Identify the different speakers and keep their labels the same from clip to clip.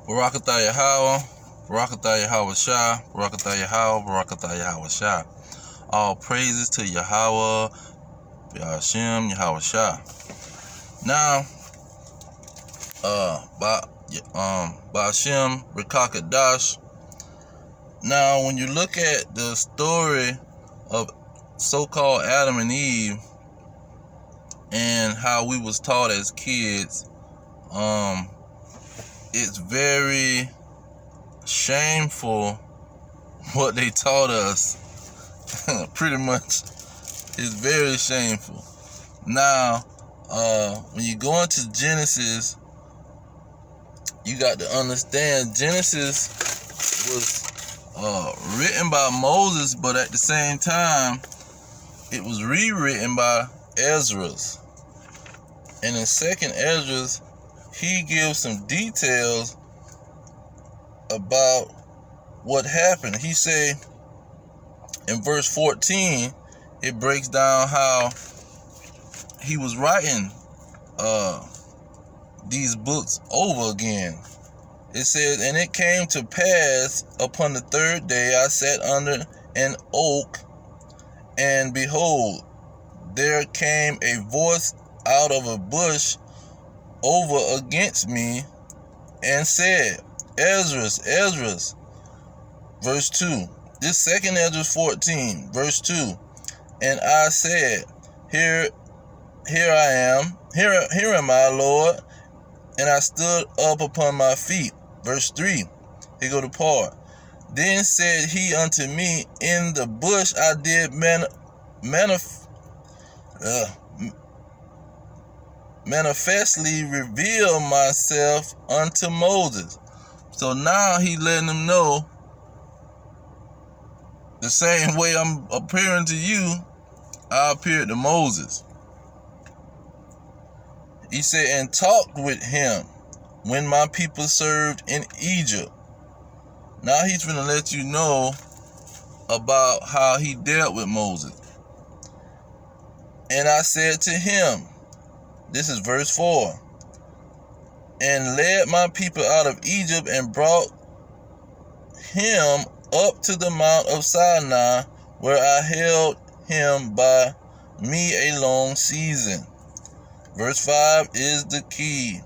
Speaker 1: Barakatah Yahweh, Barakatah Yahweh Shah, Barakatah Yahweh, Barakatah Yahweh Shah. All praises to Yahweh, Yahshem, Yahweh Shah. Now, Ba'ashem Rekakadash. Now, when you look at the story of so-called Adam and Eve and how we was taught as kids, it's very shameful what they taught us. Pretty much, it's very shameful. Now, when you go into Genesis, you got to understand Genesis was written by Moses, but at the same time, it was rewritten by Ezra. And in Second Ezra, he gives some details about what happened. He say in verse 14, it breaks down how he was writing these books over again. It says, and it came to pass upon the third day, I sat under an oak, and behold, there came a voice out of a bush over against me, and said, Ezra, verse 2. This second Ezra 14, verse 2. And I said, Here am I, Lord. And I stood up upon my feet. Verse 3. Here go the part. Then said he unto me, in the bush I did manifestly reveal myself unto Moses. So now he letting them know, the same way I'm appearing to you, I appeared to Moses. He said, and talked with him when my people served in Egypt. Now he's going to let you know about how he dealt with Moses. And I said to him, this is verse 4, and led my people out of Egypt and brought him up to the mount of Sinai, where I held him by me a long season. Verse 5 is the key.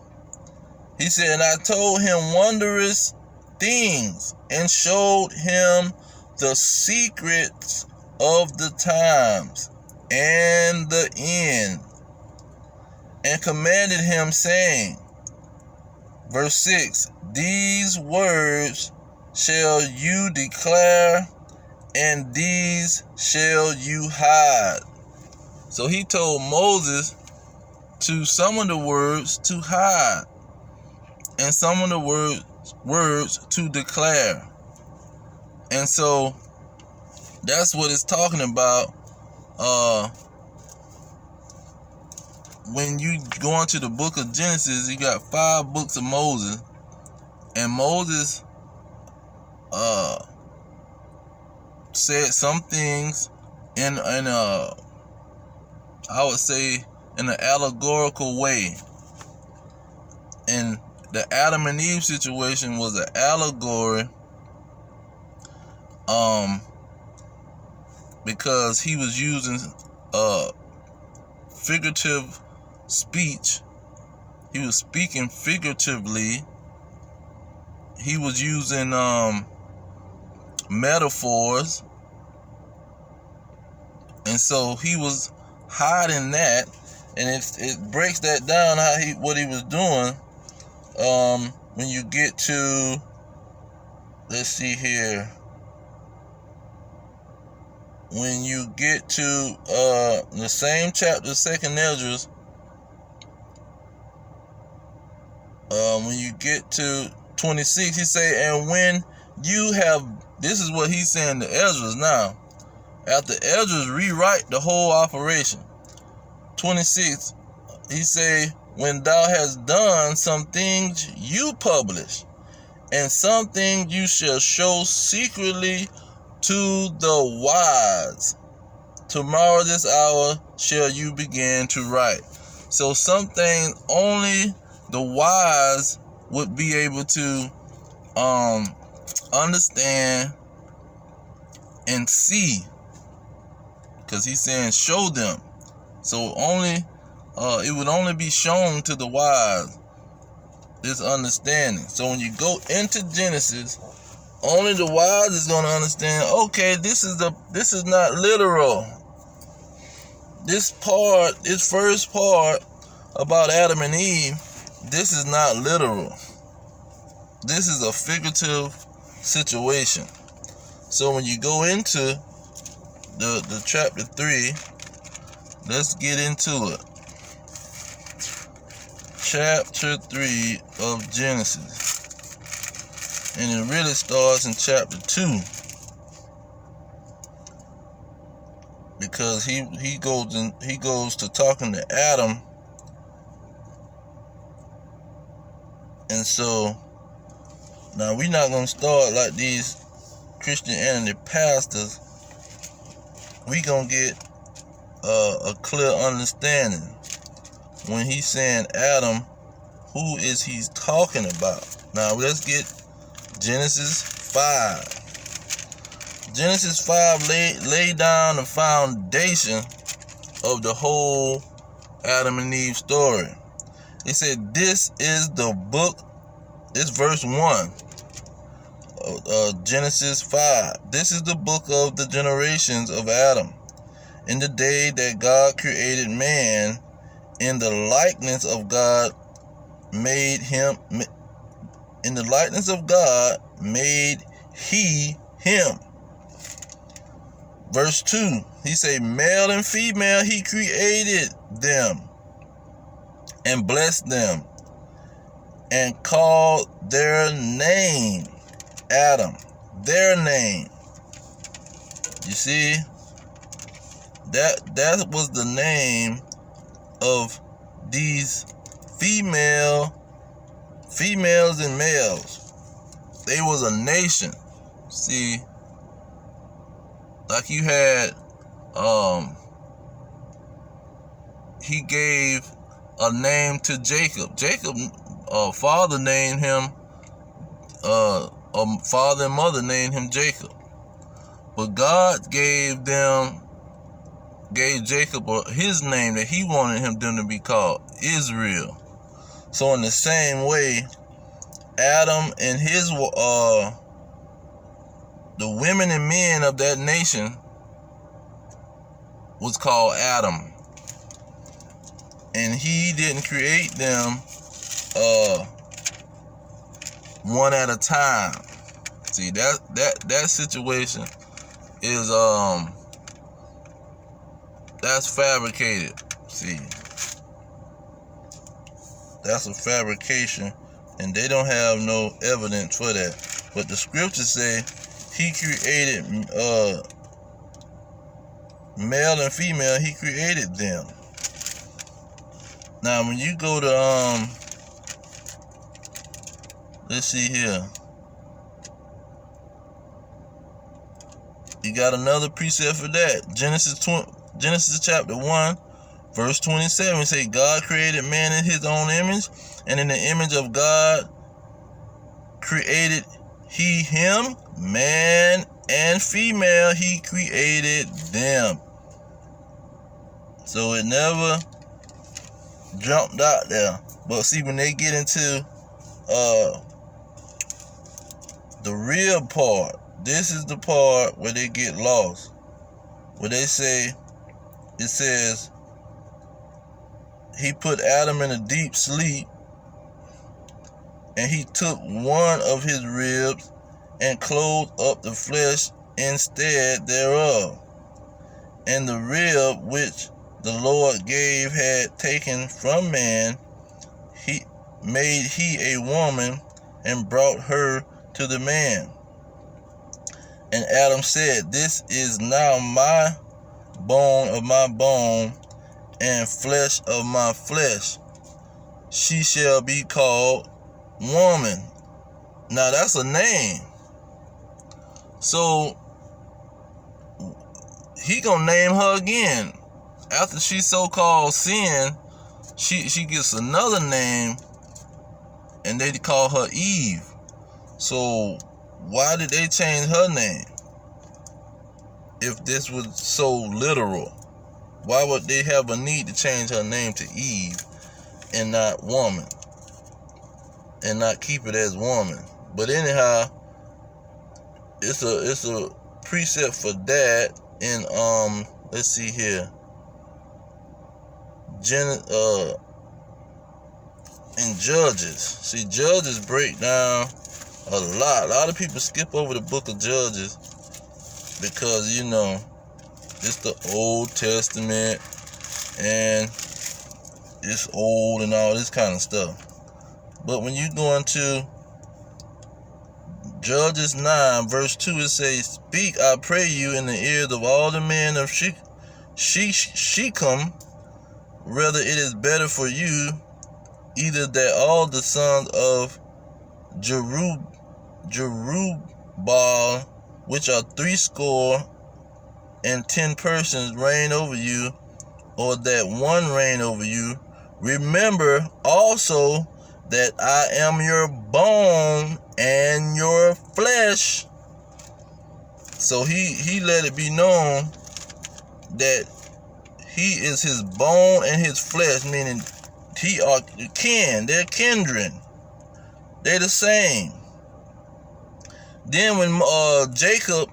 Speaker 1: He said, and I told him wondrous things, and showed him the secrets of the times and the end, and commanded him, saying, verse 6, these words shall you declare, and these shall you hide. So he told Moses to some of the words to hide, and some of the words to declare. And so that's what it's talking about. When you go into the book of Genesis, you got 5 books of Moses, and Moses said some things in I would say in an allegorical way. And the Adam and Eve situation was an allegory, because he was using figurative speech. He was speaking figuratively. He was using metaphors, and so he was hiding that. And it breaks that down how what he was doing. When you get to, let's see here. When you get to the same chapter, Second Ezra, when you get to 26, he say, and when you have, this is what he's saying to Ezra now. After Ezra rewrite the whole operation. 26, he say, when thou hast done some things you publish, and some things you shall show secretly to the wise. Tomorrow this hour shall you begin to write. So some things only the wise would be able to understand and see, because he's saying show them. So only it would only be shown to the wise, this understanding. So when you go into Genesis, only the wise is going to understand, okay, this is not literal. This first part about Adam and Eve, this is not literal. This is a figurative situation. So when you go into the chapter 3, let's get into it. Chapter 3 of Genesis. And it really starts in chapter 2. Because he goes to talking to Adam. And so now we're not gonna start like these Christianity pastors. We gonna get a clear understanding when he's saying Adam, who is he talking about? Now let's get Genesis 5. Genesis 5 lay down the foundation of the whole Adam and Eve story. It said, this is the book, this verse 1 of Genesis 5. This is the book of the generations of Adam. In the day that God created man, in the likeness of God made him. In the likeness of God made he him. Verse 2, he say, male and female he created them, and blessed them, and called their name Adam. Their name. You see, that was the name of these females and males. They was a nation. See, like you had, he gave a name to Jacob. Jacob, father named him, father and mother named him Jacob. But God gave Jacob his name that he wanted them to be called, Israel. So in the same way, Adam and his the women and men of that nation was called Adam. And he didn't create them one at a time. See, that situation is that's fabricated. See, that's a fabrication, and they don't have no evidence for that. But the scriptures say he created male and female, he created them. Now when you go to let's see here, you got another precept for that. Genesis chapter 1 verse 27 say, God created man in his own image, and in the image of God created he him, man and female he created them. So it never jumped out there. But see, when they get into the real part, this is the part where they get lost. Where they say, it says, he put Adam in a deep sleep, and he took one of his ribs and clothed up the flesh instead thereof. And the rib which the Lord gave had taken from man, he made a woman and brought her to the man. And Adam said, this is now my bone of my bone and flesh of my flesh. She shall be called woman. Now that's a name. So he gonna name her again. After she so-called sin, she gets another name, and they call her Eve. So why did they change her name? If this was so literal, why would they have a need to change her name to Eve and not woman, and not keep it as woman? But anyhow, it's a precept for that in let's see here, in Judges. See, Judges break down a lot. A lot of people skip over the book of Judges because, you know, it's the Old Testament and it's old and all this kind of stuff. But when you go into Judges 9 verse 2, it says, "Speak, I pray you, in the ears of all the men of Shechem, whether it is better for you either that all the sons of Jerubbaal, which are 70 persons, reign over you, or that one reign over you. Remember also that I am your bone and your flesh." So he let it be known that he is his bone and his flesh, meaning he are they're kindred. They're the same. Then when Jacob,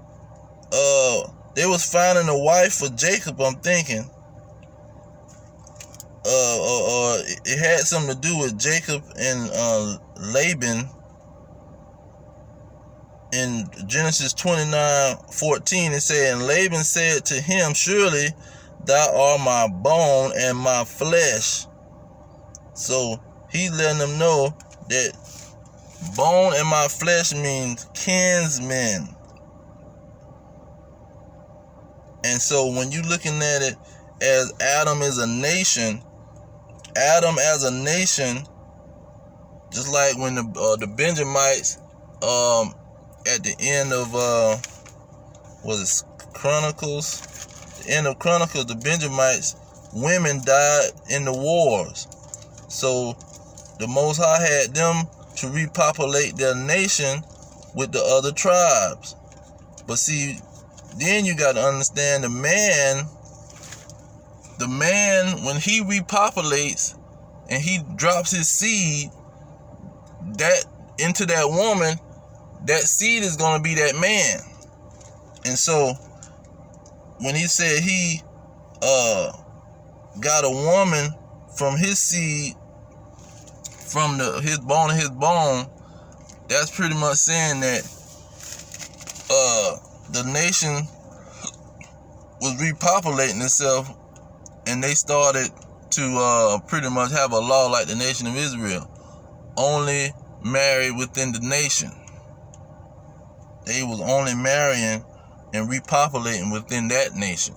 Speaker 1: they was finding a wife for Jacob, I'm thinking, it had something to do with Jacob and Laban. In Genesis 29:14, it said, "And Laban said to him, Surely thou art my bone and my flesh." So he letting them know that bone and my flesh means kinsmen. And so when you're looking at it as Adam is a nation, Adam as a nation, just like when the Benjamites, at the end of Chronicles, the end of Chronicles, the Benjamites, women died in the wars. So the Most High had them to repopulate their nation with the other tribes. But see, then you got to understand the man, when he repopulates and he drops his seed that into that woman, that seed is going to be that man. And so when he said he got a woman from his seed, from his bone and his bone, that's pretty much saying that the nation was repopulating itself, and they started to pretty much have a law like the nation of Israel, only married within the nation. They was only marrying and repopulating within that nation.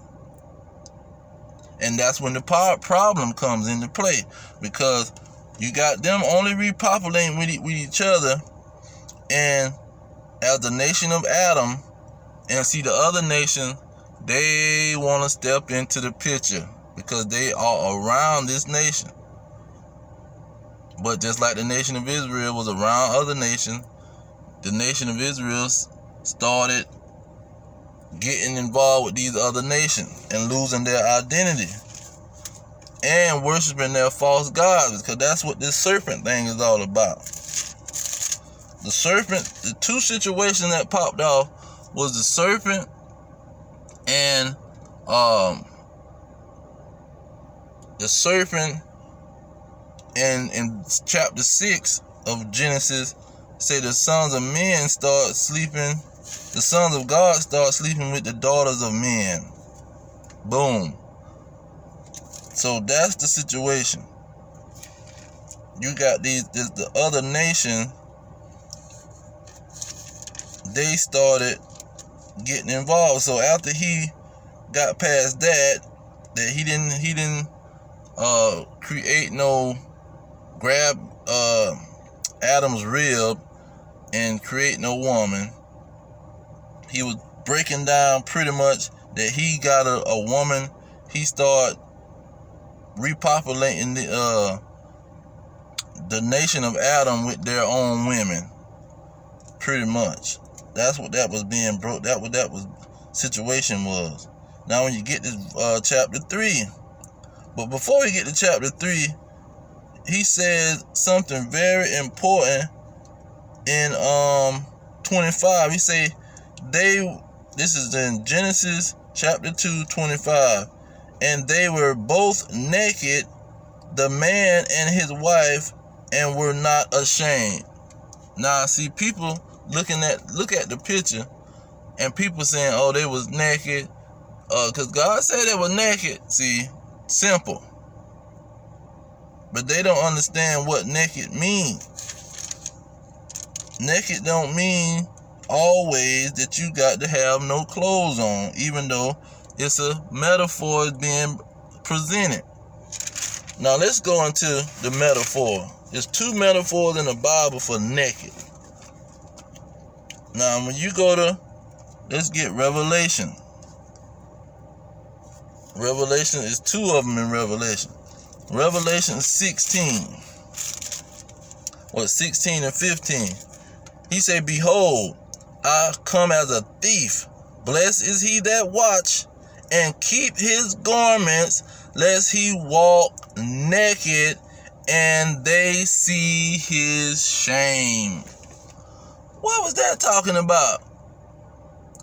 Speaker 1: And that's when the problem comes into play, because you got them only repopulating with each other, and as the nation of Adam, and see the other nation, they want to step into the picture because they are around this nation. But just like the nation of Israel was around other nations, the nation of Israel started getting involved with these other nations and losing their identity and worshiping their false gods, because that's what this serpent thing is all about. The serpent, the two situations that popped off was the serpent and in chapter 6 of Genesis, say the sons of men start sleeping, the sons of God start sleeping with the daughters of men. Boom. So that's the situation. You got the other nation, they started getting involved. So after he got past that he didn't create no, grab Adam's rib and create no woman. He was breaking down pretty much that he got a woman. He started repopulating the nation of Adam with their own women. pretty much. That's what that was being broke. That was situation was. Now when you get to chapter 3, but before we get to chapter 3, he says something very important in 25. He say this is in Genesis chapter 2, 25. And they were both naked, the man and his wife, and were not ashamed. Now see, people look at the picture, and people saying, oh, they was naked, because God said they were naked. See, simple. But they don't understand what naked means. Naked don't mean always that you got to have no clothes on, even though it's a metaphor being presented. Now let's go into the metaphor. There's 2 metaphors in the Bible for naked. Now when you go to, let's get Revelation. Revelation is 2 of them in Revelation. Revelation 16. 16 and 15. He said, behold, I come as a thief. Blessed is he that watch and keep his garments, lest he walk naked and they see his shame. What was that talking about?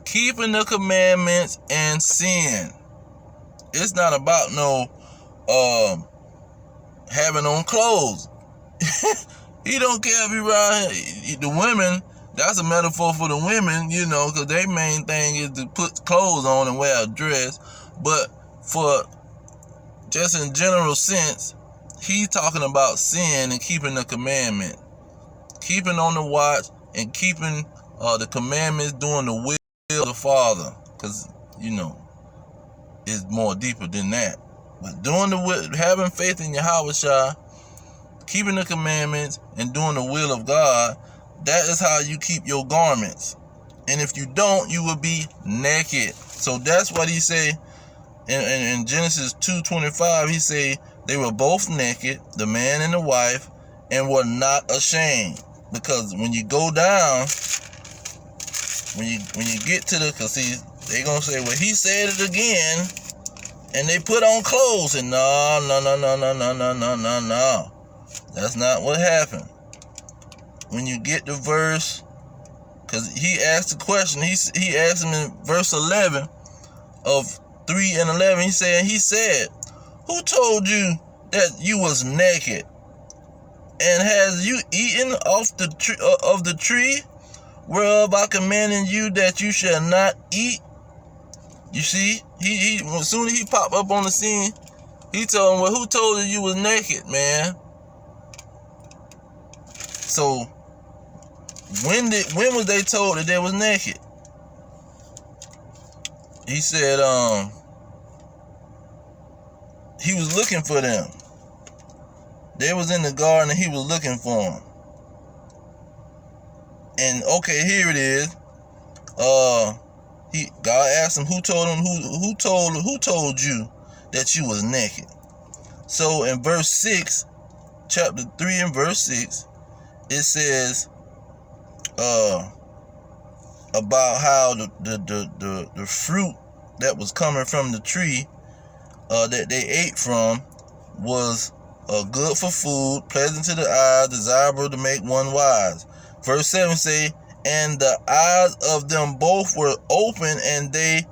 Speaker 1: Keeping the commandments and sin. It's not about no having on clothes. He don't care if you around the women. That's a metaphor for the women, you know, because their main thing is to put clothes on and wear a dress. But for just in general sense, he's talking about sin and keeping the commandment. Keeping on the watch and keeping the commandments, doing the will of the Father. Because, you know, it's more deeper than that. But doing the will, having faith in Yahweh, keeping the commandments and doing the will of God, that is how you keep your garments. And if you don't, you will be naked. So that's what he say in Genesis 2:25. He say they were both naked, the man and the wife, and were not ashamed. Because when you go down, when you get to the, because see, they gonna say, well, he said it again, and they put on clothes. And no. That's not what happened. When you get to verse, because he asked the question, he asked him in verse 11 of 3 and 11, he said, who told you that you was naked? And has you eaten off the tree, of the tree whereof I commanded you that you shall not eat? You see, he as soon as he popped up on the scene, he told him, well, who told you you was naked, man? So when was they told that they was naked? He said he was looking for them. They was in the garden and he was looking for them. And okay, here it is. God asked him, who told you that you was naked? So in verse 6, chapter 3 and verse 6, it says about how the fruit that was coming from the tree that they ate from was good for food, pleasant to the eyes, desirable to make one wise. Verse 7 say, and the eyes of them both were open, and they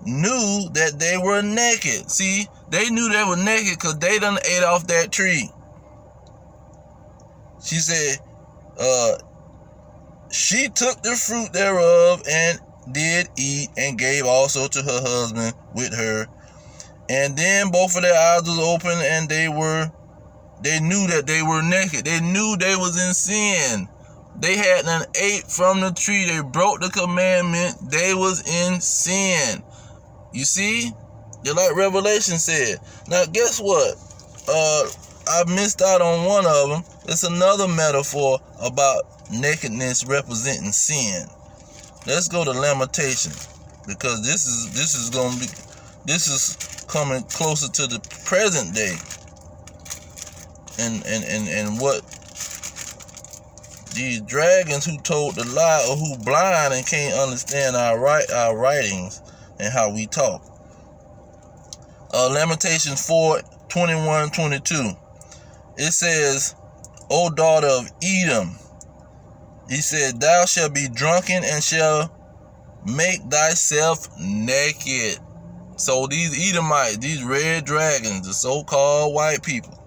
Speaker 1: knew that they were naked. See, they knew they were naked because they done ate off that tree. She said, she took the fruit thereof and did eat, and gave also to her husband with her. And then both of their eyes was open, and they knew that they were naked. They knew they was in sin. They hadn't ate from the tree. They broke the commandment. They was in sin. You see? Just like Revelation said. Now, guess what? I missed out on one of them. It's another metaphor about nakedness representing sin. Let's go to Lamentation, because this is coming closer to the present day. And what these dragons who told the lie, or who blind and can't understand our writings and how we talk. Lamentations 4:21-22. It says, O daughter of Edom, he said, thou shalt be drunken and shall make thyself naked. So these Edomites, these red dragons, the so-called white people,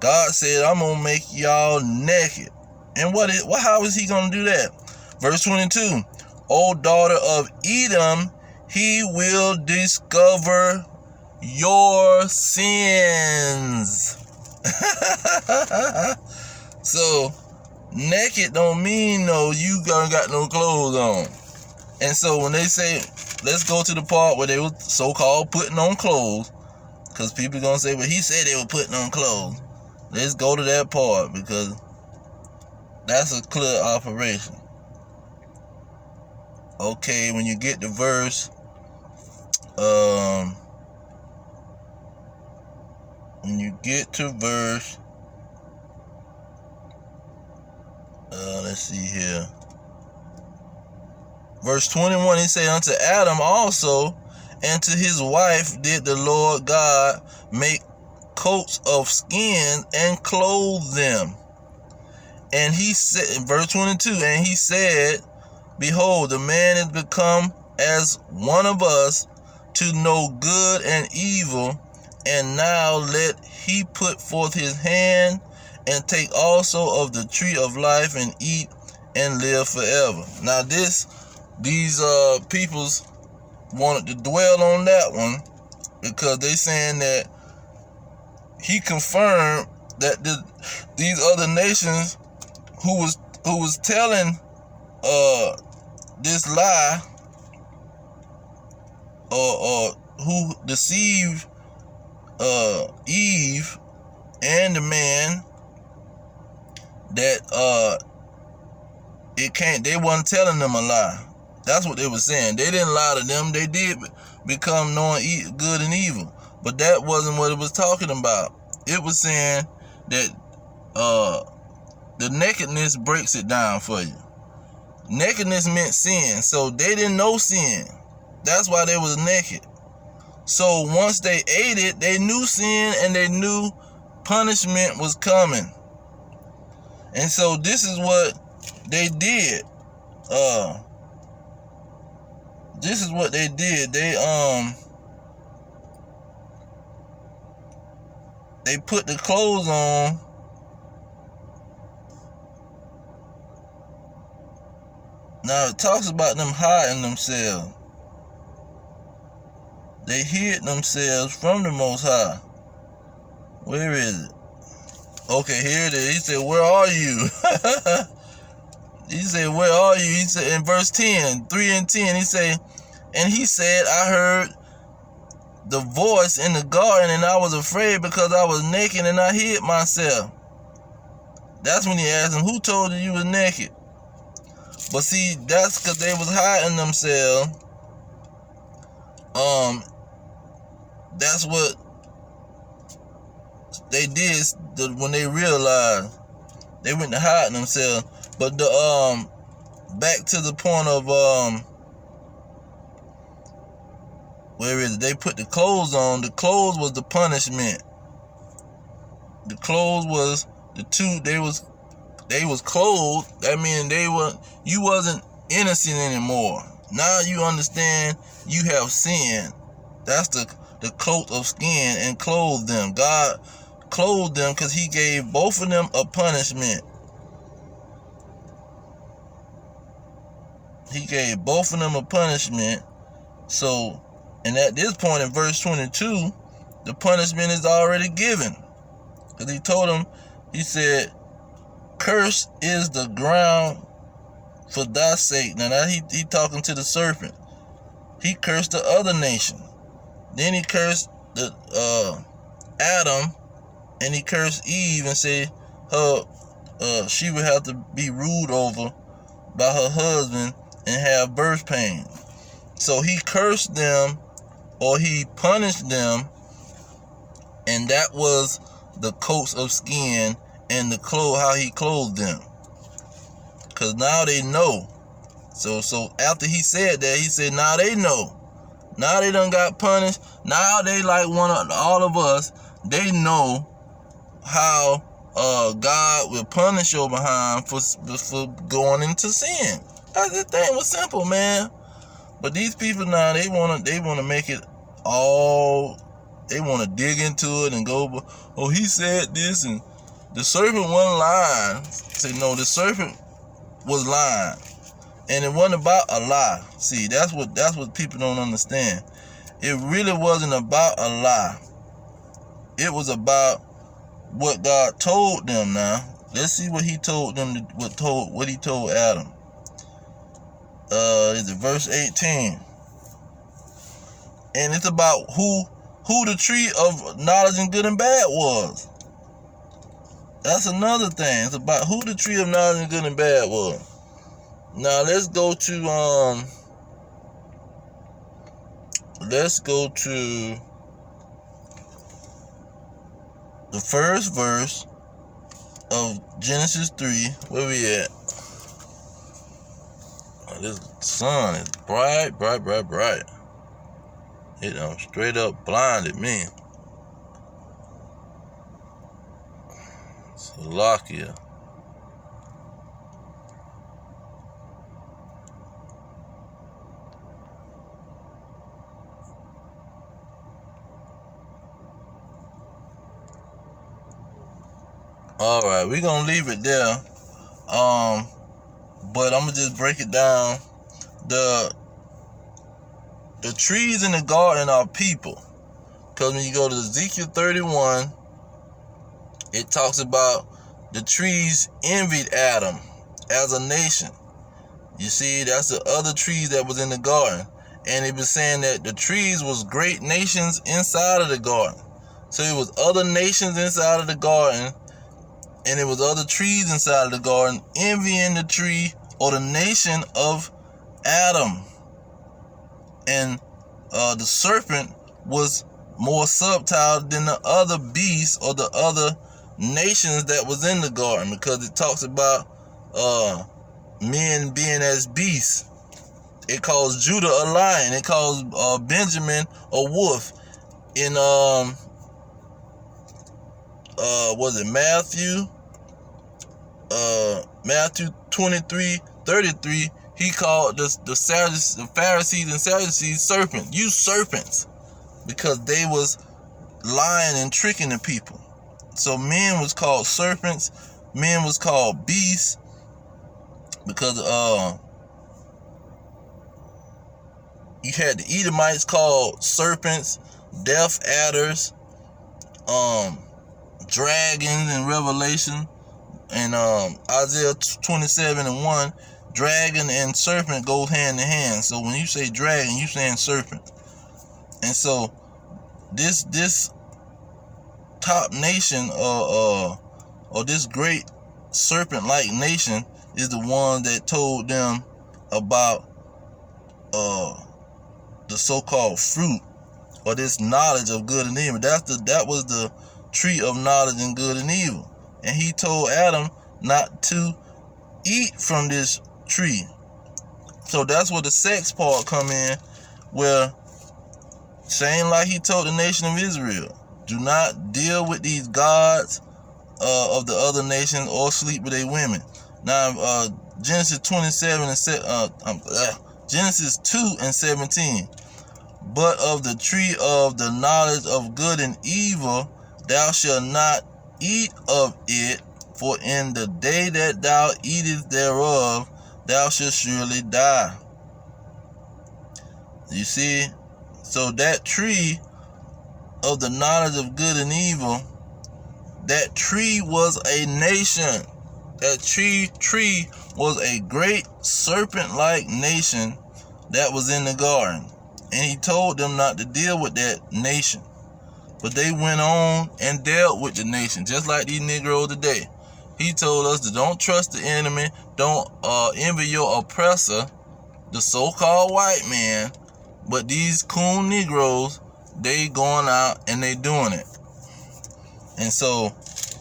Speaker 1: God said, I'm going to make y'all naked. And how is he going to do that? Verse 22, O daughter of Edom, he will discover your sins. So, naked don't mean no, you got no clothes on. And so when they say, let's go to the part where they were so-called putting on clothes, because people going to say, well, he said they were putting on clothes. Let's go to that part, because that's a clear operation. Okay, when you get to verse, let's see here. Verse 21, he said, unto Adam also, and to his wife did the Lord God make coats of skin and clothe them. And he said, in verse 22, and he said, behold, the man is become as one of us to know good and evil, and now let he put forth his hand and take also of the tree of life and eat and live forever. Now these peoples wanted to dwell on that one, because they saying that he confirmed that these other nations who was telling this lie, or who deceived Eve and the man, that they wasn't telling them a lie. That's what they were saying. They didn't lie to them. They did become knowing good and evil. But that wasn't what it was talking about. It was saying that the nakedness breaks it down for you. Nakedness meant sin. So they didn't know sin. That's why they was naked. So once they ate it, they knew sin and they knew punishment was coming. And so this is what they did. This is what they did. They put the clothes on. Now it talks about them hiding themselves. They hid themselves from the Most High. Where is it? Okay, here it is. He said, where are you? He said, where are you? He said in verse 10, 3 and 10, he said, and he said, I heard the voice in the garden, and I was afraid because I was naked and I hid myself. That's when he asked him, who told you you was naked? But see, that's because they was hiding themselves. That's what they did when they realized. They went to hiding themselves. But back to the point of where is it? They put the clothes on. The clothes was the punishment. The clothes was the two. They was clothed. That means you wasn't innocent anymore. Now you understand you have sinned. That's the coat of skin and clothed them. God clothed them because he gave both of them a punishment. He gave both of them a punishment. So, and at this point in verse 22, the punishment is already given. Because he told them, he said, cursed is the ground for thy sake. Now that he talking to the serpent. He cursed the other nation. Then he cursed the Adam, and he cursed Eve and said she would have to be ruled over by her husband and have birth pains. So he cursed them, or he punished them, and that was the coats of skin and the how he clothed them. Because now they know. So after he said that, he said, now they know. Now they done got punished. Now they like all of us. They know how God will punish your behind for going into sin. The thing was simple, man. But these people now, they wanna make it all. They wanna dig into it and go, oh, he said this, and the serpent wasn't lying. Say no, the serpent was lying, and it wasn't about a lie. See, that's what people don't understand. It really wasn't about a lie. It was about what God told them. Now let's see what he told them. What he told Adam. Is it verse 18? And it's about who the tree of knowledge and good and bad was. That's another thing. It's about who the tree of knowledge and good and bad was. Now let's go to the first verse of Genesis 3. Where we at? This sun is bright. It straight up blinded me. Slovakia. Alright, we're gonna leave it there. But I'm gonna just break it down. The trees in the garden are people. Because when you go to Ezekiel 31, it talks about the trees envied Adam as a nation. You see, that's the other trees that was in the garden. And it was saying that the trees was great nations inside of the garden. So it was other nations inside of the garden, and it was other trees inside of the garden envying the tree or the nation of Adam. And the serpent was more subtle than the other beasts or the other nations that was in the garden, because it talks about men being as beasts. It calls Judah a lion. It calls Benjamin a wolf. In was it Matthew? Matthew 23:33. He called the Pharisees and Sadducees serpents. You serpents, because they was lying and tricking the people. So men was called serpents. Men was called beasts, because you had the Edomites called serpents, death adders, dragons in Revelation, and Isaiah 27:1. Dragon and serpent go hand in hand. So when you say dragon, you saying serpent. And so this top nation or this great serpent-like nation is the one that told them about the so-called fruit, or this knowledge of good and evil. That was the tree of knowledge and good and evil. And he told Adam not to eat from this tree. So that's where the sex part come in, where same like he told the nation of Israel, do not deal with these gods of the other nations or sleep with their women. Now Genesis 2:17. But of the tree of the knowledge of good and evil thou shalt not eat of it, for in the day that thou eatest thereof thou shalt surely die. You see? So that tree of the knowledge of good and evil, that tree was a nation. That tree was a great serpent-like nation that was in the garden. And he told them not to deal with that nation. But they went on and dealt with the nation, just like these Negroes today. He told us to don't trust the enemy, don't envy your oppressor, the so-called white man. But these coon Negroes, they going out and they doing it. And so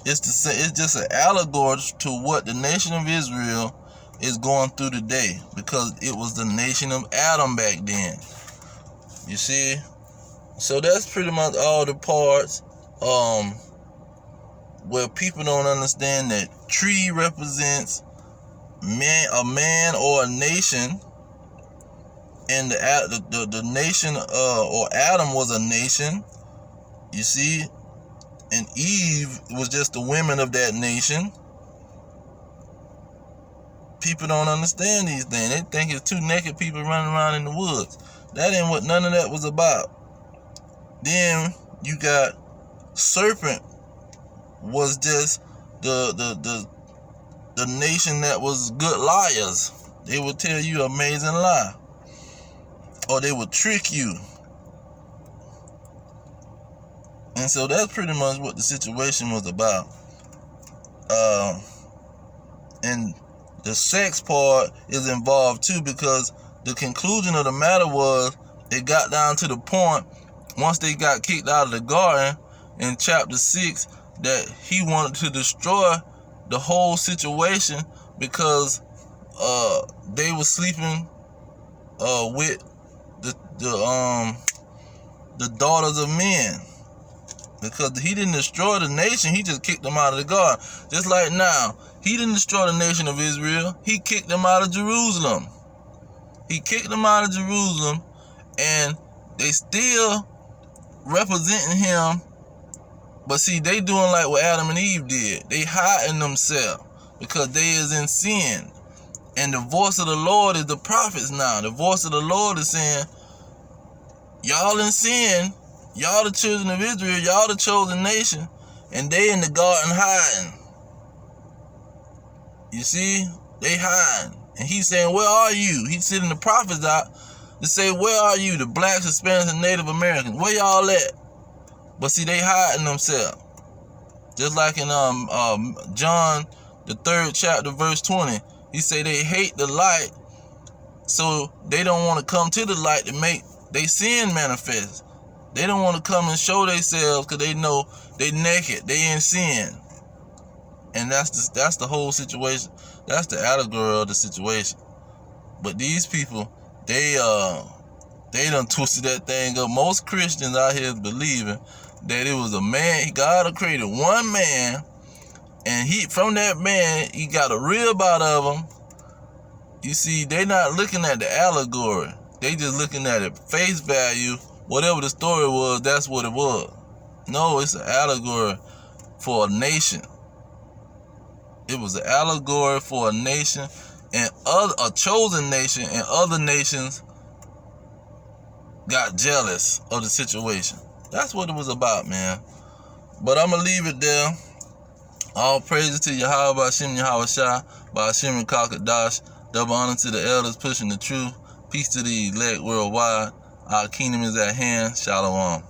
Speaker 1: it's just an allegory to what the nation of Israel is going through today, because it was the nation of Adam back then. You see? So that's pretty much all the parts where people don't understand that tree represents a man or a nation, and the nation or Adam was a nation. You see? And Eve was just the women of that nation. People don't understand these things. They think it's two naked people running around in the woods. That ain't what none of that was about. Then you got serpent was just the nation that was good liars. They would tell you an amazing lie, or they would trick you. And so that's pretty much what the situation was about. And the sex part is involved too, because the conclusion of the matter was, it got down to the point, once they got kicked out of the garden in chapter 6, that he wanted to destroy the whole situation, because they were sleeping with the daughters of men. Because he didn't destroy the nation, he just kicked them out of the garden. Just like now, he didn't destroy the nation of Israel, he kicked them out of Jerusalem. He kicked them out of Jerusalem, and they still representing him. But see, they doing like what Adam and Eve did. They hiding themselves because they is in sin. And the voice of the Lord is the prophets now. The voice of the Lord is saying, y'all in sin, y'all the children of Israel, y'all the chosen nation, and they in the garden hiding. You see? They hiding. And he's saying, where are you? He's sending the prophets out to say, where are you? The blacks, Hispanics, and Native Americans. Where y'all at? But see, they hiding themselves. Just like in John, the 3rd chapter, verse 20. He say they hate the light, so they don't want to come to the light to make their sin manifest. They don't want to come and show themselves because they know they naked, they in sin. And that's the whole situation. That's the allegory of the situation. But these people, they done twisted that thing up. Most Christians out here believing that it was a man. God created one man, and from that man, he got a rib out of him. You see, they not looking at the allegory. They just looking at it face value. Whatever the story was, that's what it was. No, it's an allegory for a nation. It was an allegory for a nation, and a chosen nation, and other nations got jealous of the situation. That's what it was about, man. But I'm going to leave it there. All praises to Yahweh, Ba'ashem, Yahweh Shah, Ba'ashem, and Kakadash. Double honor to the elders pushing the truth. Peace to the elect worldwide. Our kingdom is at hand. Shalom.